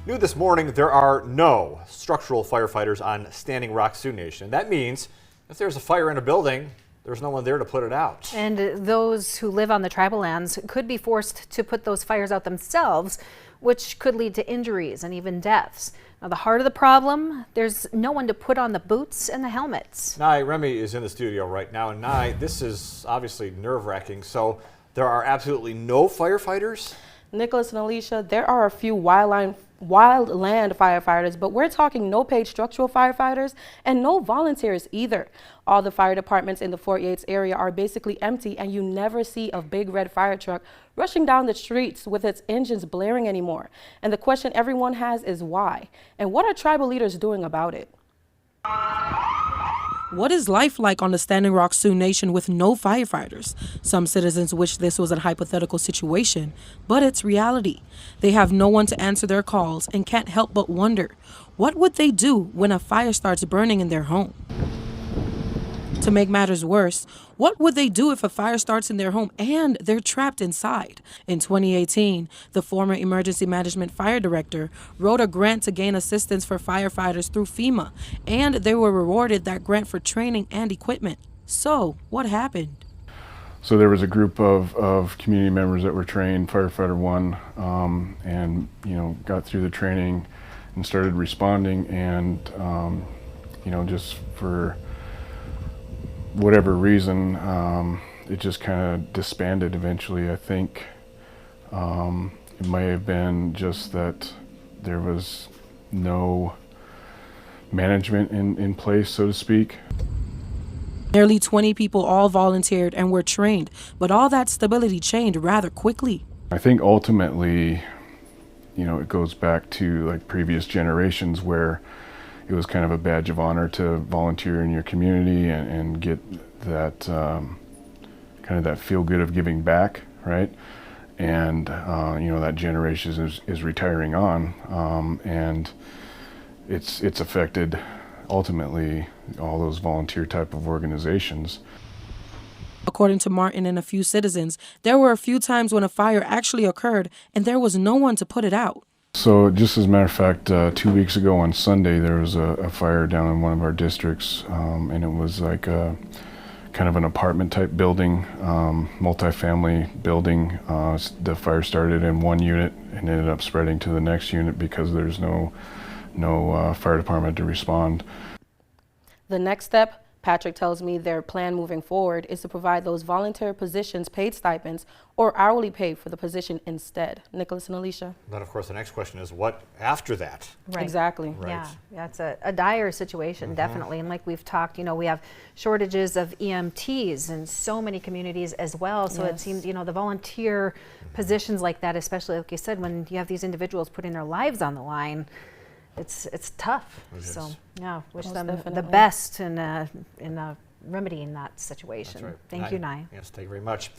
New this morning, there are no structural firefighters on Standing Rock Sioux Nation. That means if there's a fire in a building, there's no one there to put it out. And those who live on the tribal lands could be forced to put those fires out themselves, which could lead to injuries and even deaths. Now, the heart of the problem, there's no one to put on the boots and the helmets. Nye Remy is in the studio right now, and Nye, this is obviously nerve-wracking. So there are absolutely no firefighters? Nicholas and Alicia, there are a few wildland firefighters, but we're talking no paid structural firefighters and no volunteers either. All the fire departments in the Fort Yates area are basically empty, and you never see a big red fire truck rushing down the streets with its engines blaring anymore. And the question everyone has is why? And what are tribal leaders doing about it? What is life like on the Standing Rock Sioux Nation with no firefighters? Some citizens wish this was a hypothetical situation, but it's reality. They have no one to answer their calls and can't help but wonder, what would they do when a fire starts burning in their home? To make matters worse, what would they do if a fire starts in their home and they're trapped inside? In 2018, the former Emergency Management Fire Director wrote a grant to gain assistance for firefighters through FEMA, and they were rewarded that grant for training and equipment. So, what happened? So there was a group of community members that were trained, Firefighter 1, and got through the training and started responding, and just for whatever reason, it just kind of disbanded eventually. I think it may have been just that there was no management in place, so to speak. Nearly 20 people all volunteered and were trained, but all that stability changed rather quickly. I think ultimately, it goes back to like previous generations where it was kind of a badge of honor to volunteer in your community and get that kind of that feel good of giving back, right? And that generation is retiring on, and it's affected ultimately all those volunteer type of organizations. According to Martin and a few citizens, there were a few times when a fire actually occurred and there was no one to put it out. So just as a matter of fact, 2 weeks ago on Sunday, there was a fire down in one of our districts, and it was like a kind of an apartment type building, multifamily building. The fire started in one unit and ended up spreading to the next unit because there's no fire department to respond. The next step, Patrick tells me their plan moving forward is to provide those volunteer positions paid stipends or hourly pay for the position instead. Nicholas and Alicia. Then, of course, the next question is what after that? Right. Exactly. Right. Yeah, it's a dire situation, definitely. And like we've talked, we have shortages of EMTs in so many communities as well. So it seems, the volunteer positions like that, especially like you said, when you have these individuals putting their lives on the line, it's tough. So yeah, wish Most them definitely. the best in remedying that situation. That's right. Thank you, Nye. Yes, thank you very much.